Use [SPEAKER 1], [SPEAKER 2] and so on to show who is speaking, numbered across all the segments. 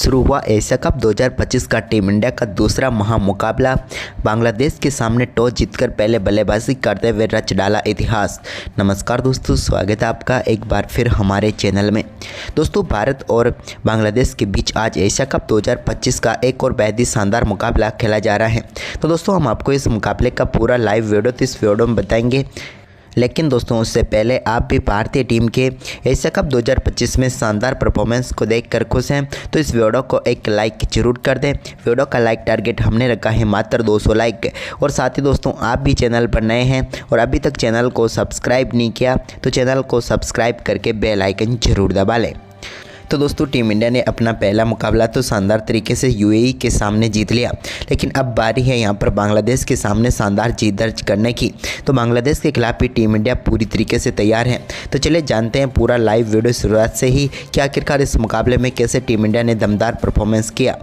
[SPEAKER 1] शुरू हुआ Asia cup 2025 का टीम इंडिया का दूसरा महामुकाबला। बांग्लादेश के सामने टॉस जीतकर पहले बल्लेबाजी करते हुए रच डाला इतिहास। नमस्कार दोस्तों, स्वागत है आपका एक बार फिर हमारे चैनल में। दोस्तों, भारत और बांग्लादेश के बीच आज एशिया कप 2025 का एक और बेहद ही शानदार मुकाबला खेला जा रहा है। तो दोस्तों, हम आपको इस मुकाबले का पूरा लाइव वीडियो तो इस वीडियो में बताएंगे, लेकिन दोस्तों उससे पहले आप भी भारतीय टीम के एशिया कप 2025 में शानदार परफॉर्मेंस को देखकर खुश हैं तो इस वीडियो को एक लाइक जरूर कर दें। वीडियो का लाइक टारगेट हमने रखा है मात्र 200 लाइक। और साथ ही दोस्तों, आप भी चैनल पर नए हैं और अभी तक चैनल को सब्सक्राइब नहीं किया तो चैनल को सब्सक्राइब करके बेल आइकन जरूर दबा लें। तो दोस्तों, टीम इंडिया ने अपना पहला मुकाबला तो शानदार तरीके से यूएई के सामने जीत लिया, लेकिन अब बारी है यहाँ पर बांग्लादेश के सामने शानदार जीत दर्ज करने की। तो बांग्लादेश के खिलाफ भी टीम इंडिया पूरी तरीके से तैयार है। तो चलिए जानते हैं पूरा लाइव वीडियो शुरुआत से ही कि आखिरकार इस मुकाबले में कैसे टीम इंडिया ने दमदार परफॉर्मेंस किया।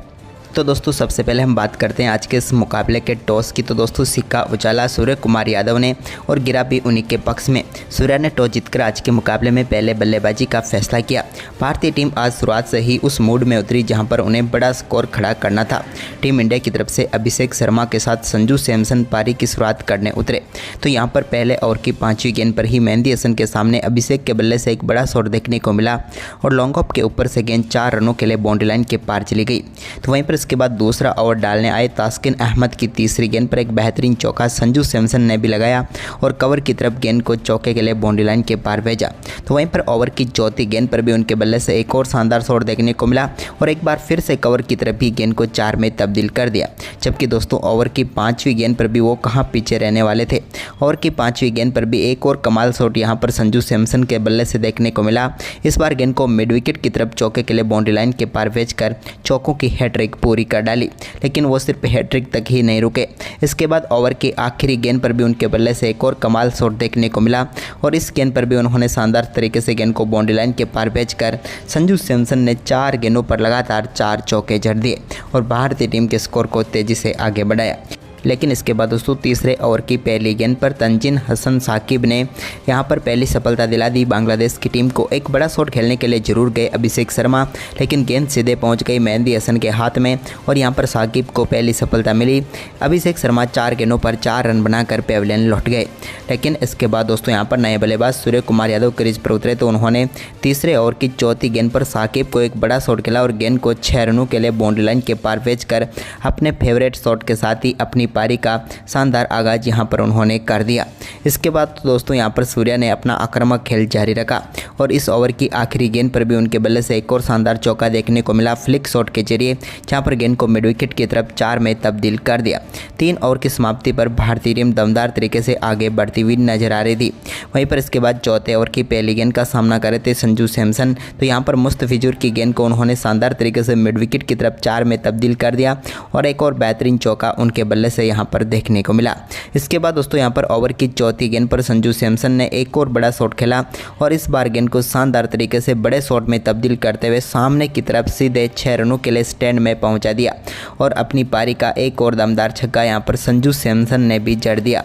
[SPEAKER 1] तो दोस्तों, सबसे पहले हम बात करते हैं आज के इस मुकाबले के टॉस की। तो दोस्तों, सिक्का उछाला सूर्य कुमार यादव ने और गिरा भी उन्हीं के पक्ष में। सूर्य ने टॉस जीतकर आज के मुकाबले में पहले बल्लेबाजी का फैसला किया। भारतीय टीम आज शुरुआत से ही उस मूड में उतरी जहां पर उन्हें बड़ा स्कोर खड़ा करना था। टीम इंडिया की तरफ से अभिषेक शर्मा के साथ संजू सैमसन पारी की शुरुआत करने उतरे। तो यहाँ पर पहले ओवर की 5वीं गेंद पर ही मेहंदी हसन के सामने अभिषेक के बल्ले से एक बड़ा शॉट देखने को मिला और लॉन्ग ऑफ के ऊपर से गेंद 4 रनों के लिए बाउंड्री लाइन के पार चली गई। तो वहीं पर इसके बाद दूसरा ओवर डालने आए तास्किन अहमद की तीसरी गेंद पर एक बेहतरीन चौका संजू सैमसन ने भी लगाया और कवर की तरफ गेंद को चौके के लिए बाउंड्री लाइन के पार भेजा। तो वहीं पर ओवर की चौथी गेंद पर भी उनके बल्ले से एक और शानदार शॉट देखने को मिला और एक बार फिर से कवर की तरफ ही गेंद को 4 में तब्दील कर दिया। जबकि दोस्तों, ओवर की 5वीं गेंद पर भी वो कहाँ पीछे रहने वाले थे। ओवर की 5वीं गेंद पर भी एक और कमाल शॉट यहाँ पर संजू सैमसन के बल्ले से देखने को मिला। इस बार गेंद को मिड विकेट की तरफ चौके के लिए बाउंड्री लाइन के पार भेजकर चौकों की हैट्रिक पूरी कर डाली, लेकिन वो सिर्फ हैट्रिक तक ही नहीं रुके। इसके बाद ओवर की आखिरी गेंद पर भी उनके बल्ले से एक और कमाल शॉट देखने को मिला और इस गेंद पर भी उन्होंने शानदार तरीके से गेंद को बाउंड्री लाइन के पार भेजकर संजू सैमसन ने 4 गेंदों पर लगातार 4 चौके जड़ दिए और भारतीय टीम के स्कोर को तेजी से आगे बढ़ाया। लेकिन इसके बाद दोस्तों, तीसरे ओवर की पहली गेंद पर तंजीन हसन साकिब ने यहां पर पहली सफलता दिला दी बांग्लादेश की टीम को। एक बड़ा शॉट खेलने के लिए जरूर गए अभिषेक शर्मा, लेकिन गेंद सीधे पहुंच गई मेहंदी हसन के हाथ में और यहां पर साकिब को पहली सफलता मिली। अभिषेक शर्मा 4 गेंदों पर 4 रन बनाकर पेविलियन लौट गए। लेकिन इसके बाद दोस्तों, यहाँ पर नए बल्लेबाज सूर्य कुमार यादव क्रीज पर उतरे तो उन्होंने तीसरे ओवर की चौथी गेंद पर साकिब को एक बड़ा शॉट खेला और गेंद को 6 रनों के लिए बाउंड्री लाइन के पार भेजकर अपने फेवरेट शॉट के साथ ही अपनी पारी का शानदार आगाज यहां पर उन्होंने कर दिया। इसके बाद दोस्तों, यहां पर सूर्या ने अपना आक्रामक खेल जारी रखा और इस ओवर की आखिरी गेंद पर भी उनके बल्ले से एक और शानदार चौका देखने को मिला फ्लिक शॉट के जरिए, जहां पर गेंद को मिड विकेट की तरफ 4 में तब्दील कर दिया। 3 ओवर की समाप्ति पर भारतीय टीम दमदार तरीके से आगे बढ़ती हुई नजर आ रही थी। वहीं पर इसके बाद चौथे ओवर की पहली गेंद का सामना कर रहे थे संजू सैमसन। तो यहाँ पर मुस्तफिजुर की गेंद को उन्होंने शानदार तरीके से मिड विकेट की तरफ 4 में तब्दील कर दिया और एक और बेहतरीन चौका उनके बल्ले से यहाँ पर देखने को मिला। इसके बाद दोस्तों, यहाँ पर ओवर की चौथी गेंद पर संजू सैमसन ने एक और बड़ा शॉट खेला और इस बार गेंद को शानदार तरीके से बड़े शॉट में तब्दील करते हुए सामने की तरफ सीधे 6 रनों के लिए स्टैंड में पहुंचा दिया और अपनी पारी का एक और दमदार छक्का यहाँ पर संजू सैमसन ने भी जड़ दिया।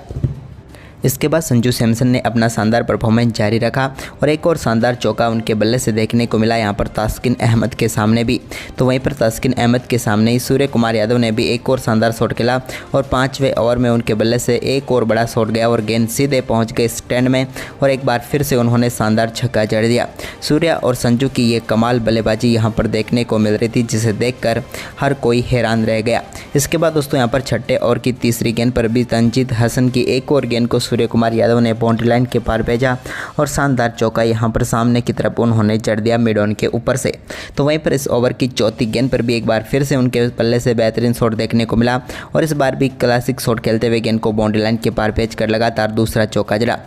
[SPEAKER 1] इसके बाद संजू सैमसन ने अपना शानदार परफॉर्मेंस जारी रखा और एक और शानदार चौका उनके बल्ले से देखने को मिला यहाँ पर तास्किन अहमद के सामने भी। तो वहीं पर तास्किन अहमद के सामने ही सूर्य कुमार यादव ने भी एक और शानदार शॉट खेला और 5वें ओवर में उनके बल्ले से एक और बड़ा शॉट गया और गेंद सीधे पहुंच गई स्टैंड में और एक बार फिर से उन्होंने शानदार छक्का जड़ दिया। सूर्या और संजू की ये कमाल बल्लेबाजी यहाँ पर देखने को मिल रही थी, जिसे देखकर हर कोई हैरान रह गया। इसके बाद दोस्तों, यहाँ पर छठे ओवर की तीसरी गेंद पर भी तंजीन हसन की एक और गेंद को सूर्य कुमार यादव ने बाउंड्री लाइन के पार भेजा और शानदार चौका यहां पर सामने की तरफ उन्होंने जड़ दिया मिड ऑन के ऊपर से। तो वहीं पर इस ओवर की चौथी गेंद पर भी एक बार फिर से उनके पल्ले से बेहतरीन शॉट देखने को मिला और इस बार भी क्लासिक शॉट खेलते हुए गेंद को बाउंड्री लाइन के पार भेजकर लगातार दूसरा चौका जड़ा।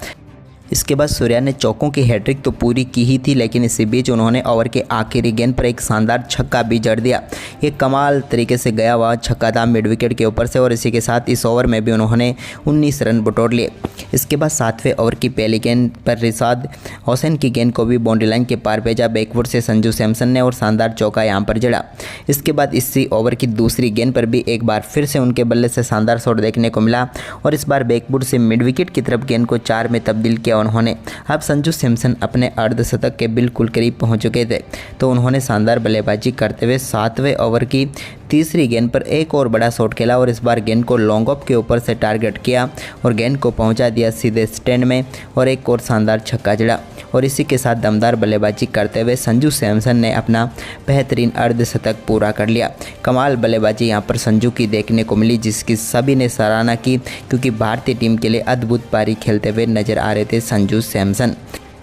[SPEAKER 1] इसके बाद सूर्या ने चौकों की हैट्रिक तो पूरी की ही थी, लेकिन इसी बीच उन्होंने ओवर के आखिरी गेंद पर एक शानदार छक्का भी जड़ दिया। ये कमाल तरीके से गया हुआ छक्का था मिड विकेट के ऊपर से और इसी के साथ इस ओवर में भी उन्होंने 19 रन बटोर लिए। इसके बाद 7वें ओवर की पहली गेंद पर रिशाद हुसैन की गेंद को भी बाउंड्री लाइन के पार भेजा बैकवुड से संजू सैमसन ने और शानदार चौका यहां पर जड़ा। इसके बाद इसी ओवर की दूसरी गेंद पर भी एक बार फिर से उनके बल्ले से शानदार शॉट देखने को मिला और इस बार बैकवुड से मिड विकेट की तरफ गेंद को 4 में तब्दील किया उन्होंने। अब संजू सैमसन अपने अर्धशतक के बिल्कुल करीब पहुंच चुके थे, तो उन्होंने शानदार बल्लेबाजी करते हुए 7वें ओवर की तीसरी गेंद पर एक और बड़ा शॉट खेला और इस बार गेंद को लॉन्ग ऑफ के ऊपर से टारगेट किया और गेंद को पहुंचा दिया सीधे स्टैंड में और एक और शानदार छक्का जड़ा। और इसी के साथ दमदार बल्लेबाजी करते हुए संजू सैमसन ने अपना बेहतरीन अर्धशतक पूरा कर लिया। कमाल बल्लेबाजी यहां पर संजू की देखने को मिली, जिसकी सभी ने सराहना की, क्योंकि भारतीय टीम के लिए अद्भुत पारी खेलते हुए नजर आ रहे थे संजू सैमसन।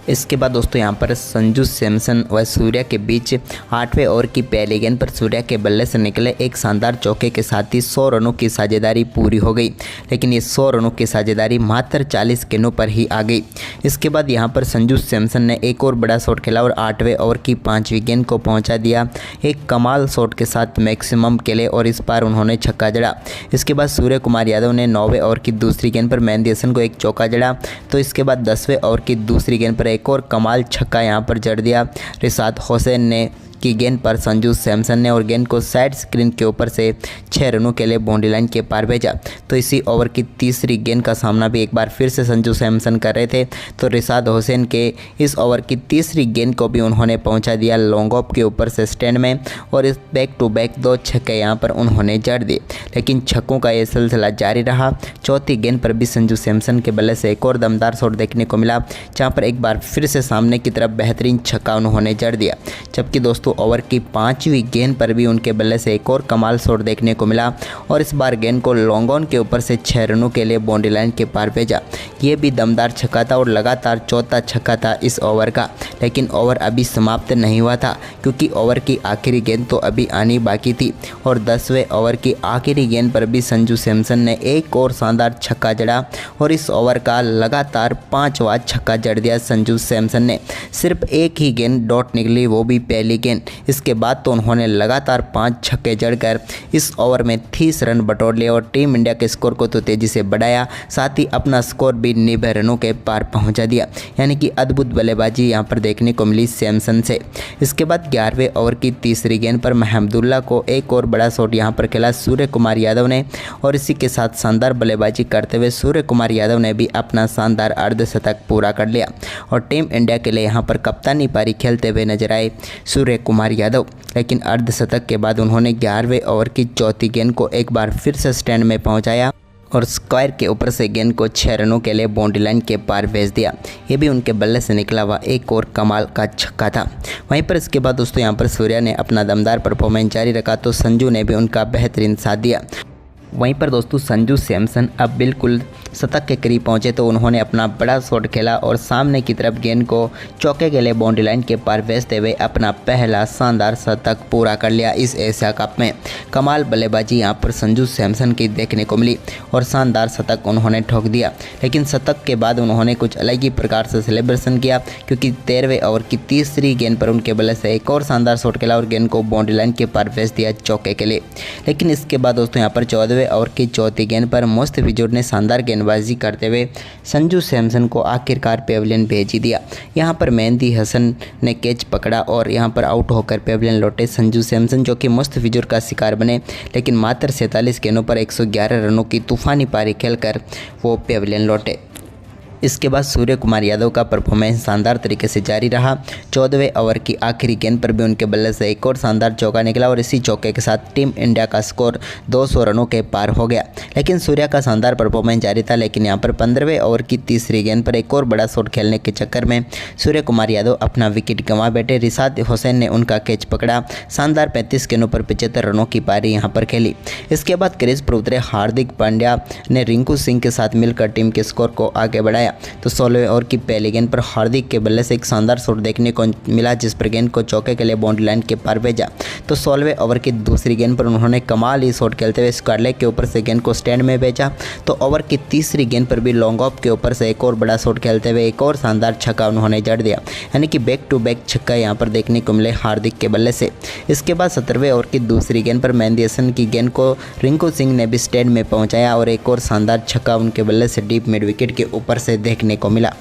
[SPEAKER 1] इसके बाद दोस्तों यहाँ पर संजू सैमसन व सूर्या के बीच 8वें ओवर की पहली गेंद पर सूर्या के बल्ले से निकले एक शानदार चौके के साथ ही 100 रनों की साझेदारी पूरी हो गई, लेकिन ये 100 रनों की साझेदारी मात्र 40 गेंदों पर ही आ गई। इसके बाद यहाँ पर संजू सैमसन ने एक और बड़ा शॉट खेला और 8वें ओवर की 5वीं गेंद को पहुँचा दिया एक कमाल शॉट के साथ मैक्सिमम के लिए और इस बार उन्होंने छक्का जड़ा। इसके बाद सूर्य कुमार यादव ने 9वें ओवर की दूसरी गेंद पर मेहंदी हसन को एक चौका जड़ा, तो इसके बाद 10वें ओवर की दूसरी गेंद पर एक और कमाल छक्का यहां पर जड़ दिया रिसात हुसैन ने की गेंद पर संजू सैमसन ने और गेंद को साइड स्क्रीन के ऊपर से 6 रनों के लिए बाउंड्री लाइन के पार भेजा। तो इसी ओवर की तीसरी गेंद का सामना भी एक बार फिर से संजू सैमसन कर रहे थे, तो रिसात हुसैन के इस ओवर की तीसरी गेंद को भी उन्होंने पहुंचा दिया लॉन्ग ऑफ के ऊपर से स्टैंड में और इस बैक टू बैक 2 छक्के यहां पर उन्होंने जड़ दिए। लेकिन छक्कों का ये सिलसिला जारी रहा। चौथी गेंद पर भी संजू सैमसन के बल्ले से एक और दमदार शॉट देखने को मिला, जहाँ पर एक बार फिर से सामने की तरफ बेहतरीन छक्का उन्होंने जड़ दिया। जबकि दोस्तों ओवर की 5वीं गेंद पर भी उनके बल्ले से एक और कमाल शॉट देखने को मिला और इस बार गेंद को लॉन्ग ऑन के ऊपर से 6 रनों के लिए बाउंड्री लाइन के पार भेजा। ये भी दमदार छक्का था और लगातार चौथा छक्का था इस ओवर का। लेकिन ओवर अभी समाप्त नहीं हुआ था, क्योंकि ओवर की आखिरी गेंद तो अभी आनी बाकी थी और 10वें ओवर की आखिरी गेंद पर भी संजू सैमसन ने एक और शानदार छक्का जड़ा और इस ओवर का लगातार 5वां छक्का जड़ दिया संजू सैमसन ने। सिर्फ एक ही गेंद डॉट निकली, वो भी पहली गेंद। इसके बाद तो उन्होंने लगातार 5 छक्के जड़कर इस ओवर में 30 रन बटोर लिए और टीम इंडिया के स्कोर को तो तेज़ी से बढ़ाया, साथ ही अपना स्कोर भी 90 रनों के पार पहुंचा दिया। यानी कि अद्भुत बल्लेबाजी यहां पर देखने को मिली सैमसन से। इसके बाद 11वें ओवर की तीसरी गेंद पर महमदुल्ला को एक और बड़ा शॉट यहां पर खेला सूर्य कुमार यादव ने और इसी के साथ शानदार बल्लेबाजी करते हुए सूर्य कुमार यादव ने भी अपना शानदार अर्धशतक पूरा कर लिया और टीम इंडिया के लिए यहां पर कप्तानी पारी खेलते हुए नजर आए सूर्य कुमार यादव। लेकिन अर्धशतक के बाद उन्होंने 11वें ओवर की चौथी गेंद को एक बार फिर से स्टैंड में पहुंचाया और स्क्वायर के ऊपर से गेंद को 6 रनों के लिए बाउंड्री लाइन के पार भेज दिया। ये भी उनके बल्ले से निकला हुआ एक और कमाल का छक्का था। वहीं पर इसके बाद दोस्तों यहाँ पर सूर्या ने अपना दमदार परफॉर्मेंस जारी रखा, तो संजू ने भी उनका बेहतरीन साथ दिया। वहीं पर दोस्तों संजू सैमसन अब बिल्कुल शतक के करीब पहुंचे, तो उन्होंने अपना बड़ा शॉट खेला और सामने की तरफ गेंद को चौके के लिए बाउंड्री लाइन के पार भेजते हुए अपना पहला शानदार शतक पूरा कर लिया इस एशिया कप में। कमाल बल्लेबाजी यहां पर संजू सैमसन की देखने को मिली और शानदार शतक उन्होंने ठोक दिया। लेकिन शतक के बाद उन्होंने कुछ अलग ही प्रकार से सेलिब्रेशन किया, क्योंकि 13वें ओवर की तीसरी गेंद पर उनके बल्ले से एक और शानदार शॉट खेला और गेंद को बाउंड्री लाइन के पार भेज दिया चौके के लिए। लेकिन इसके बाद दोस्तों यहाँ पर 14वें ओवर की चौथी गेंद पर मुस्तफिजुर ने शानदार गेंदबाजी करते हुए संजू सैमसन को आखिरकार पेविलियन भेज ही दिया। यहां पर मेहंदी हसन ने कैच पकड़ा और यहां पर आउट होकर पेविलियन लौटे संजू सैमसन, जो कि मुस्तफिजुर का शिकार बने। लेकिन मात्र 47 गेंदों पर 111 रनों की तूफानी पारी खेलकर वो पेविलियन लौटे। इसके बाद सूर्य कुमार यादव का परफॉर्मेंस शानदार तरीके से जारी रहा। 14वें ओवर की आखिरी गेंद पर भी उनके बल्ले से एक और शानदार चौका निकला और इसी चौके के साथ टीम इंडिया का स्कोर 200 रनों के पार हो गया। लेकिन सूर्या का शानदार परफॉर्मेंस जारी था, लेकिन यहां पर 15वें ओवर की तीसरी गेंद पर एक और बड़ा शॉट खेलने के चक्कर में सूर्य कुमार यादव अपना विकेट गंवा बैठे। रिसात हुसैन ने उनका कैच पकड़ा। शानदार 35 गेंदों पर 75 रनों की पारी यहां पर खेली। इसके बाद क्रीज पर उतरे हार्दिक पांड्या ने रिंकू सिंह के साथ मिलकर टीम के स्कोर को आगे बढ़ाया। तो 16वें ओवर की पहली गेंद पर हार्दिक के बल्ले से एक शानदार शॉट देखने को मिला, जिस पर गेंद को चौके के लिए बाउंड्री लाइन के पार भेजा। तो 16वें ओवर की दूसरी गेंद पर उन्होंने कमाल ही शॉट खेलते हुए स्क्वायर लेग के ऊपर से गेंद को स्टैंड में भेजा। तो ओवर की तीसरी गेंद पर भी लॉन्ग ऑफ के ऊपर से एक और बड़ा शॉट खेलते हुए एक और शानदार छक्का उन्होंने जड़ दिया, यानी कि बैक टू बैक छक्का यहाँ पर देखने को मिले हार्दिक के बल्ले से। इसके बाद 17वें ओवर की दूसरी गेंद पर मेहंदी हसन की गेंद को रिंकू सिंह ने भी स्टैंड में पहुंचाया और एक और शानदार छक्का उनके बल्ले से डीप मिड विकेट के ऊपर से देखने को मिला।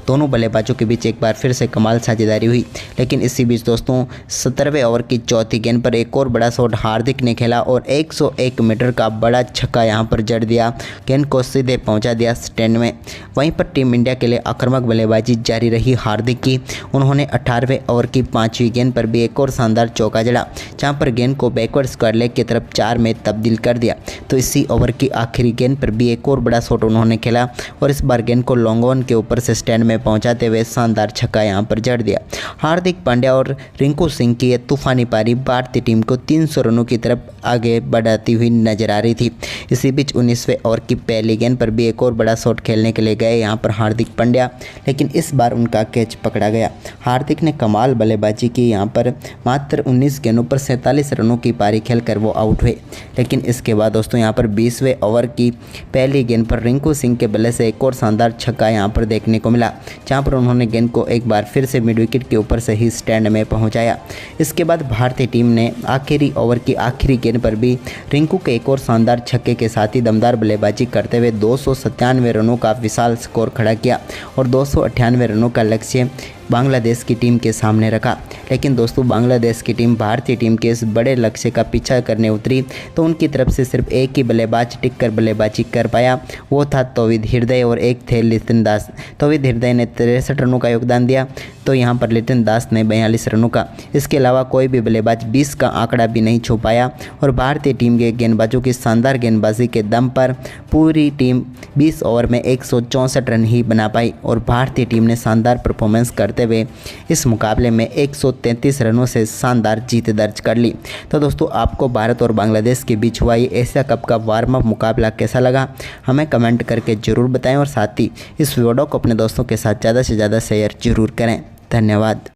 [SPEAKER 1] दोनों बल्लेबाजों के बीच एक बार फिर से कमाल साझेदारी हुई। लेकिन इसी बीच दोस्तों 17वें ओवर की चौथी गेंद पर एक और बड़ा शॉट हार्दिक ने खेला और 101 मीटर का बड़ा छक्का यहां पर जड़ दिया, गेंद को सीधे पहुंचा दिया स्टैंड में। वहीं पर टीम इंडिया के लिए आक्रामक बल्लेबाजी जारी रही हार्दिक की। उन्होंने 18वें ओवर की 5वीं गेंद पर भी एक और शानदार चौका जड़ा, जहां पर गेंद को बैकवर्ड स्क्वायर लेग की तरफ 4 में तब्दील कर दिया। तो इसी ओवर की आखिरी गेंद पर भी एक और बड़ा शॉट उन्होंने खेला और इस बार गेंद को लॉन्ग ऑन के ऊपर से स्टैंड में पहुंचाते हुए शानदार छक्का यहां पर जड़ दिया। हार्दिक पांड्या और रिंकू सिंह की यह तूफानी पारी भारतीय टीम को 300 रनों की तरफ आगे बढ़ाती हुई नजर आ रही थी। इसी बीच 19वें ओवर की पहली गेंद पर भी एक और बड़ा शॉट खेलने के लिए गए यहां पर हार्दिक पांड्या, लेकिन इस बार उनका कैच पकड़ा गया। हार्दिक ने कमाल बल्लेबाजी की, यहां पर मात्र 19 गेंदों पर 47 रनों की पारी खेलकर वो आउट हुए। लेकिन इसके बाद दोस्तों यहां पर 20वें ओवर की पहली गेंद पर रिंकू सिंह के बल्ले से एक और शानदार छक्का यहां पर देखने को मिला, जहां पर उन्होंने गेंद को एक बार फिर से मिड विकेट के ऊपर से ही स्टैंड में पहुंचाया। इसके बाद भारतीय टीम ने आखिरी ओवर की आखिरी गेंद पर भी रिंकू के एक और शानदार छक्के के साथ ही दमदार बल्लेबाजी करते हुए 297 रनों का विशाल स्कोर खड़ा किया और 298 रनों का लक्ष्य बांग्लादेश की टीम के सामने रखा। लेकिन दोस्तों बांग्लादेश की टीम भारतीय टीम के इस बड़े लक्ष्य का पीछा करने उतरी तो उनकी तरफ से सिर्फ एक ही बल्लेबाज टिककर बल्लेबाजी कर पाया, वो था तौहीद हृदय और एक थे लिटन दास। तौहीद हृदय ने 63 रनों का योगदान दिया तो यहाँ पर लिटन दास ने 42 रनों का। इसके अलावा कोई भी बल्लेबाज 20 का आंकड़ा भी नहीं छू पाया और भारतीय टीम के गेंदबाजों की शानदार गेंदबाजी के दम पर पूरी टीम 20 ओवर में 164 रन ही बना पाई और भारतीय टीम ने शानदार परफॉर्मेंस करते हुए इस मुकाबले में 133 रनों से शानदार जीत दर्ज कर ली। तो दोस्तों आपको भारत और बांग्लादेश के बीच हुआ ये एशिया कप का वार्म अप मुकाबला कैसा लगा हमें कमेंट करके ज़रूर बताएं और साथ ही इस वीडियो को अपने दोस्तों के साथ ज़्यादा से ज़्यादा शेयर जरूर करें। धन्यवाद।